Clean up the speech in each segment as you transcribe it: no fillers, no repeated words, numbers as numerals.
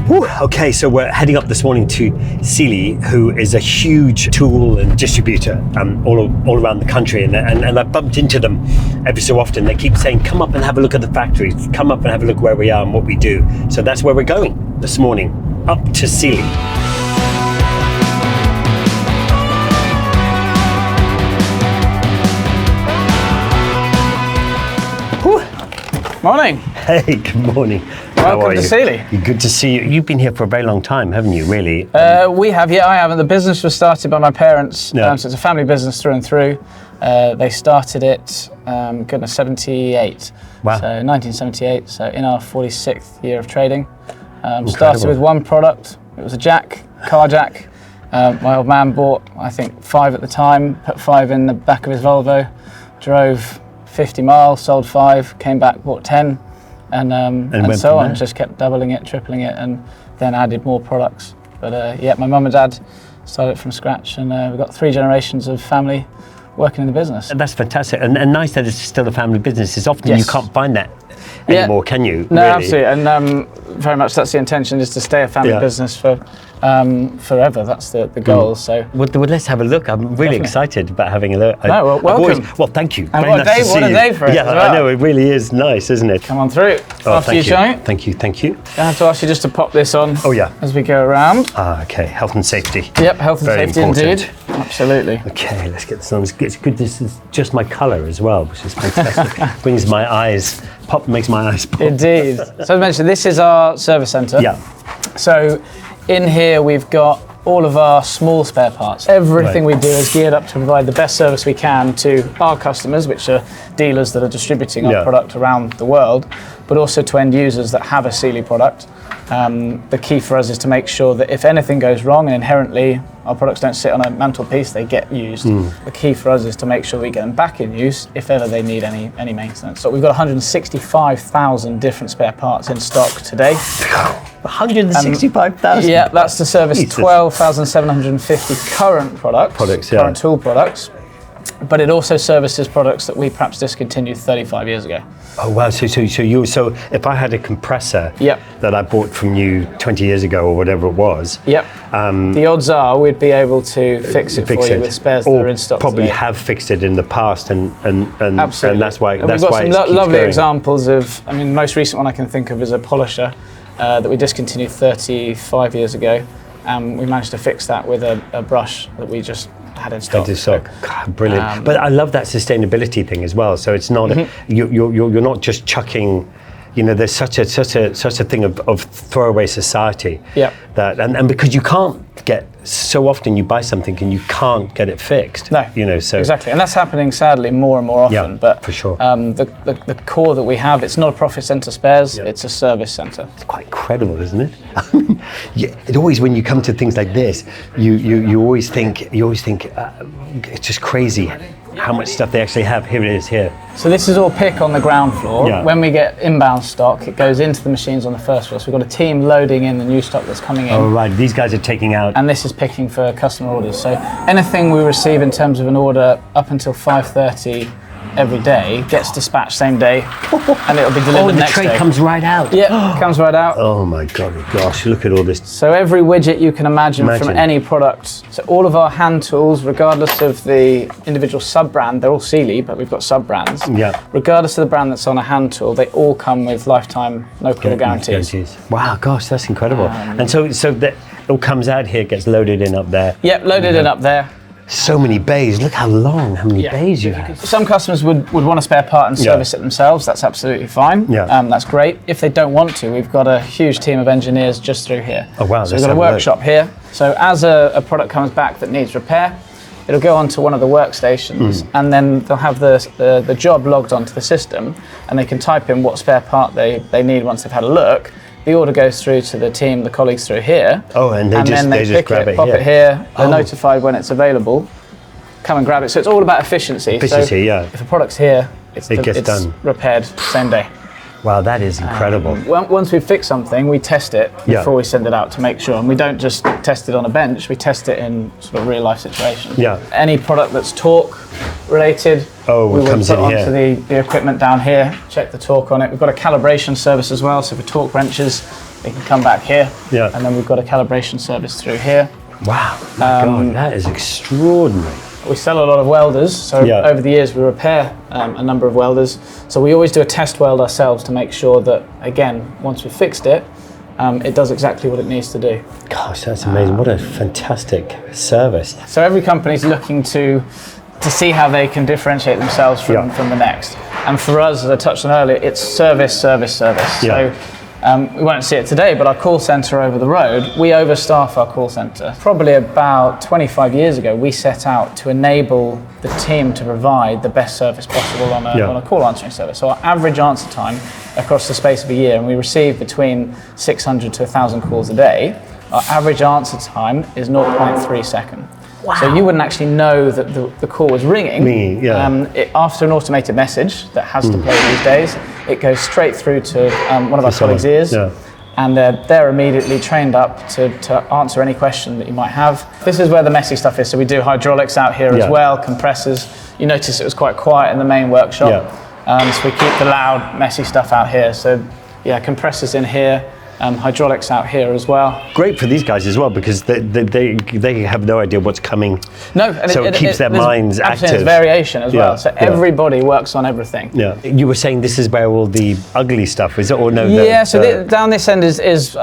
Whew, okay, so we're heading up this morning to Sealey, who is a huge tool and distributor all around the country, and I've bumped into them every so often. They keep saying, come up and have a look at the factories, come up and have a look where we are and what we do. So that's where we're going this morning, up to Sealey. Morning. Hey, good morning. Welcome to Sealey. Good to see you. You've been here for a very long time, haven't you, really? We have, yeah, I have. And the business was started by my parents, Yeah. so it's a family business through and through. They started it, 78. Wow. So 1978, so in our 46th year of trading. Started with one product. It was a jack, car jack. My old man bought, I think, 5 at the time, put 5 in the back of his Volvo, drove 50 miles, sold 5, came back, bought 10, and so on. Just kept doubling it, tripling it, and then added more products. But yeah, my mum and dad started it from scratch, and we've got 3 generations of family working in the business. That's fantastic, and nice that it's still a family business. It's often you can't find that anymore, can you? No, really? absolutely, and very much that's the intention, is to stay a family business for forever. That's the goal. So well, let's have a look. I'm really excited about having a look. No, well, welcome. Thank you. And Very what nice to see a you. day for it. Yeah, as well. I know, it really is nice, isn't it? Come on through. After you show it. Thank you. I have to ask you just to pop this on. Oh yeah. As we go around. Okay, health and safety. Yep, health and Very safety important. indeed. Absolutely. Okay, let's get this on. It's good. This is just my colour as well, which is fantastic. Brings my eyes pop. Makes my eyes pop. Indeed. So as I mentioned, this is our service centre. Yeah. So in here we've got all of our small spare parts. Everything we do is geared up to provide the best service we can to our customers, which are dealers that are distributing our product around the world, but also to end users that have a Sealey product. The key for us is to make sure that if anything goes wrong, and inherently our products don't sit on a mantelpiece, they get used. The key for us is to make sure we get them back in use if ever they need any maintenance. So we've got 165,000 different spare parts in stock today. 165,000. Yeah, that's to service 12,750 current current tool products. But it also services products that we perhaps discontinued 35 years ago. Oh wow! So if I had a compressor that I bought from you 20 years ago or whatever it was, the odds are we'd be able to fix it for you with spares that are in stock. Probably today. have fixed it in the past, and Absolutely. and that's why and that's we've got why some it keeps lovely going. examples of. I mean, the most recent one I can think of is a polisher that we discontinued 35 years ago. We managed to fix that with a brush that we just had in stock. God, brilliant. But I love that sustainability thing as well. So it's not you're not just chucking. You know, there's such a thing of throwaway society. Yeah. That and because you can't get, so often you buy something and you can't get it fixed. No. You know, so exactly, and that's happening sadly more and more often. Yeah, but for sure. The core that we have, it's not a profit centre spares. It's a service centre. It's quite incredible, isn't it? It always, when you come to things like this, you always think it's just crazy how much stuff they actually have. Here it is here. So this is all pick on the ground floor. Yeah. When we get inbound stock, it goes into the machines on the first floor. So we've got a team loading in the new stock that's coming in. Oh right, these guys are taking out. And this is picking for customer orders. So anything we receive in terms of an order up until 5:30 every day gets dispatched same day, and it'll be delivered next day. The tray comes right out. Yeah, it comes right out. Oh my gosh, look at all this. So every widget you can imagine from any product. So all of our hand tools, regardless of the individual sub-brand, they're all Sealey, but we've got sub-brands. Yeah. Regardless of the brand that's on a hand tool, they all come with lifetime no-call guarantees. Wow, gosh, that's incredible. And so that it all comes out here, gets loaded in up there. Yep, loaded in up there. So many bays. Look how many bays you have. Some customers would want a spare part and service it themselves. That's absolutely fine. Yeah. That's great. If they don't want to, we've got a huge team of engineers just through here. Oh wow. So we've got a workshop here. So as a product comes back that needs repair, it'll go onto one of the workstations, and then they'll have the job logged onto the system, and they can type in what spare part they need once they've had a look. The order goes through to the team, the colleagues through here. Oh, and they just grab it, pop it here. They're notified when it's available. Come and grab it. So it's all about efficiency. If a product's here, it's done, repaired same day. Wow, that is incredible. Once we fix something, we test it before we send it out to make sure. And we don't just test it on a bench, we test it in sort of real life situations. Yeah. Any product that's torque related, we will put onto the equipment down here, check the torque on it. We've got a calibration service as well, so for torque wrenches, they can come back here. Yeah. And then we've got a calibration service through here. Wow, my God, that is extraordinary. We sell a lot of welders, so over the years we repair a number of welders. So we always do a test weld ourselves to make sure that, again, once we've fixed it, it does exactly what it needs to do. Gosh, that's amazing. What a fantastic service. So every company's looking to see how they can differentiate themselves from the next. And for us, as I touched on earlier, it's service, service, service. Yeah. So we won't see it today, but our call centre over the road, we overstaff our call centre. Probably about 25 years ago, we set out to enable the team to provide the best service possible on a call answering service. So our average answer time across the space of a year, and we receive between 600 to 1,000 calls a day, our average answer time is 0.3 seconds. Wow. So you wouldn't actually know that the call was ringing. After an automated message that has to play these days, it goes straight through to one of our colleagues' ears, and they're immediately trained up to answer any question that you might have. This is where the messy stuff is. So we do hydraulics out here as well, compressors. You notice it was quite quiet in the main workshop. So we keep the loud, messy stuff out here. So compressors in here. Hydraulics out here as well. Great for these guys as well, because they have no idea what's coming. No, and so it keeps their minds active. There's variation as well. So everybody works on everything. Yeah. You were saying this is where all the ugly stuff is, or no? Down this end is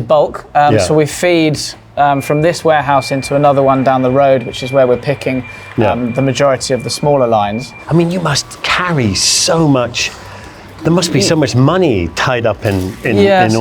bulk. So we feed from this warehouse into another one down the road, which is where we're picking the majority of the smaller lines. I mean, you must carry so much. There must be so much money tied up in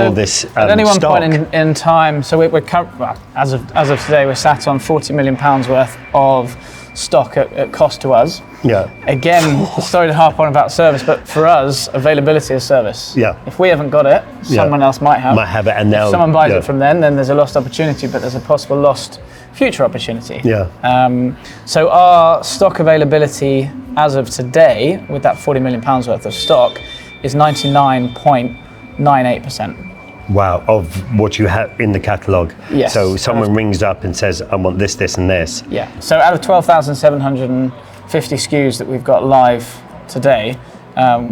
all this stock. At any one point in time, so as of today, we're sat on £40 million worth of stock at cost to us. Yeah. Again, sorry to harp on about service, but for us, availability is service. Yeah. If we haven't got it, someone else might have. it, and if someone buys it from then there's a lost opportunity, but there's a possible lost future opportunity. Yeah. So our stock availability as of today, with that £40 million worth of stock, is 99.98%. Wow, of what you have in the catalogue. Yes. So someone rings up and says, I want this, this, and this. Yeah. So out of 12,750 SKUs that we've got live today,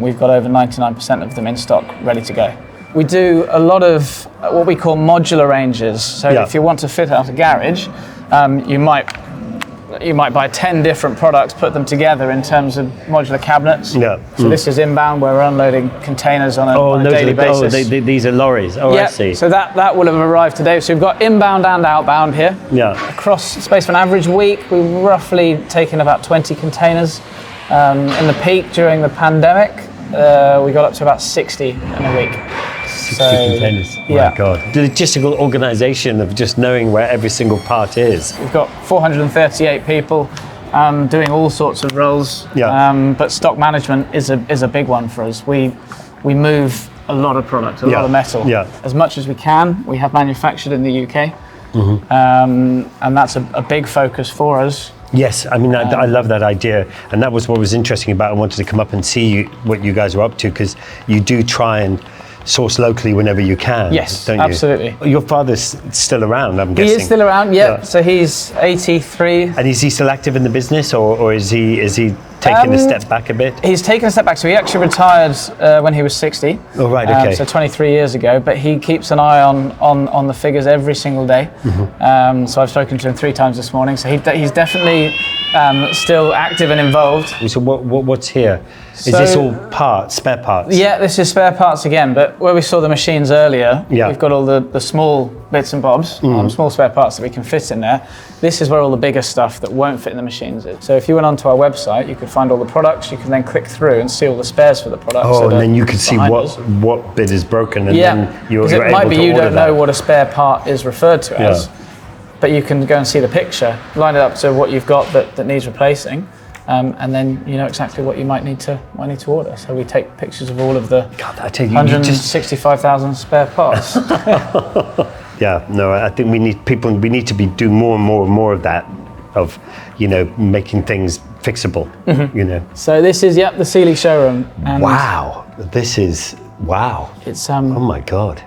we've got over 99% of them in stock, ready to go. We do a lot of what we call modular ranges. So if you want to fit out a garage, you might buy 10 different products, put them together in terms of modular cabinets. Yeah. So this is inbound, where we're unloading containers on a daily basis. These are lorries. I see. So that will have arrived today. So we've got inbound and outbound here. Yeah. Across the space of an average week, we've roughly taken about 20 containers. In the peak during the pandemic, we got up to about 60 in a week. 60 containers. My God. The logistical organisation of just knowing where every single part is. We've got 438 people doing all sorts of roles. Yeah. But stock management is a big one for us. We move a lot of product, a lot of metal. Yeah. As much as we can, we have manufactured in the UK. Mm-hmm. And that's a big focus for us. Yes, I mean, I love that idea, and that was what was interesting about it. I wanted to come up and see what you guys were up to, because you do try and source locally whenever you can. Yes, don't you? Absolutely. Your father's still around, I'm guessing. He is still around, yeah. So he's 83. And is he still active in the business, or is he taking a step back a bit? He's taken a step back. So he actually retired when he was 60. Oh, right, okay. So 23 years ago, but he keeps an eye on the figures every single day. Mm-hmm. So I've spoken to him 3 times this morning. So he's definitely still active and involved. So what's here? Is this all spare parts? Yeah, this is spare parts again, but where we saw the machines earlier, we've got all the small bits and bobs, small spare parts that we can fit in there. This is where all the bigger stuff that won't fit in the machines is. So if you went onto our website, you could find all the products, you can then click through and see all the spares for the products. Oh, and then you could see what bit is broken, and then you're able to order that. It might be you don't know what a spare part is referred to as, but you can go and see the picture, line it up to what you've got that needs replacing. And then you know exactly what you might need to order. So we take pictures of all of the 165,000 spare parts. Yeah, no, I think we need to be doing more and more of that, of making things fixable. Mm-hmm. So this is the Sealey Showroom. And wow, it's oh my God.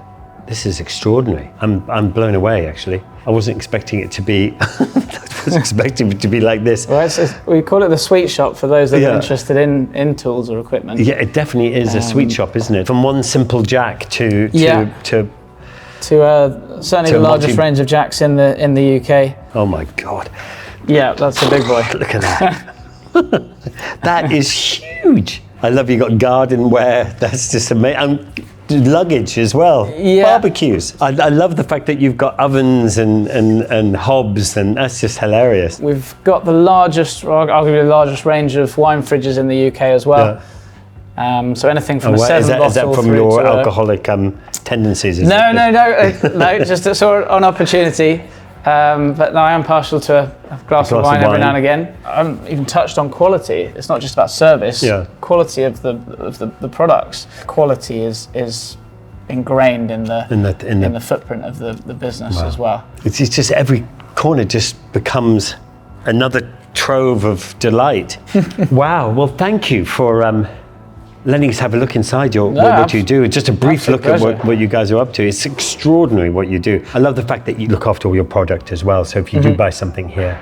This is extraordinary. I'm blown away, actually. I wasn't expecting it to be. I was expecting it to be like this. Well, we call it the sweet shop for those that are interested in tools or equipment. Yeah, it definitely is a sweet shop, isn't it? From one simple jack to to certainly To the largest range of jacks in the UK. Oh my God. Yeah, that's a big boy. Look at that. That is huge. I love you got garden wear. That's just amazing. Luggage as well. Yeah. Barbecues. I love the fact that you've got ovens and hobs, and that's just hilarious. We've got the largest, or arguably the largest range of wine fridges in the UK as well. Yeah. So anything from a 7 bottle is that from through your to alcoholic tendencies? No, just a sort of an opportunity. But no, I am partial to a glass of wine every now and again. I haven't even touched on quality. It's not just about service. Yeah. Quality of the products. Quality is ingrained in the footprint of the business as well. It's just every corner just becomes another trove of delight. Wow. Well, thank you for letting us have a look inside what you do. Just a brief look at what you guys are up to. It's extraordinary what you do. I love the fact that you look after all your product as well. So if you do buy something here,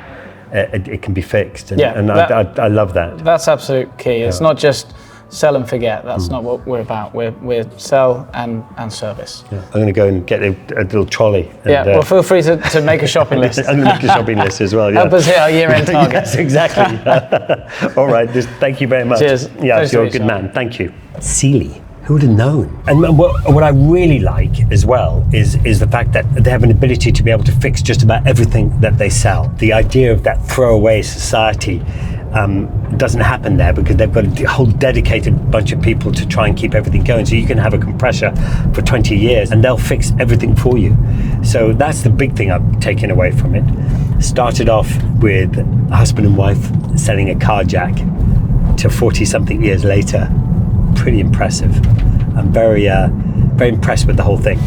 it can be fixed. And, I love that. That's absolute key. It's not just sell and forget. That's not what we're about. We're sell and service. Yeah. I'm going to go and get a little trolley. And, well, feel free to make a shopping list. I'm going to make a shopping list as well. Yeah. Help us hit our year-end target. Yes, exactly. All right. Thank you very much. Cheers. Yeah, you're a good man. Thank you. Sealey. Who would have known? And what I really like as well is the fact that they have an ability to be able to fix just about everything that they sell. The idea of that throwaway society doesn't happen there, because they've got a whole dedicated bunch of people to try and keep everything going. So you can have a compressor for 20 years and they'll fix everything for you. So that's the big thing I've taken away from it. Started off with a husband and wife selling a car jack to 40 something years later. Pretty impressive. I'm very impressed with the whole thing.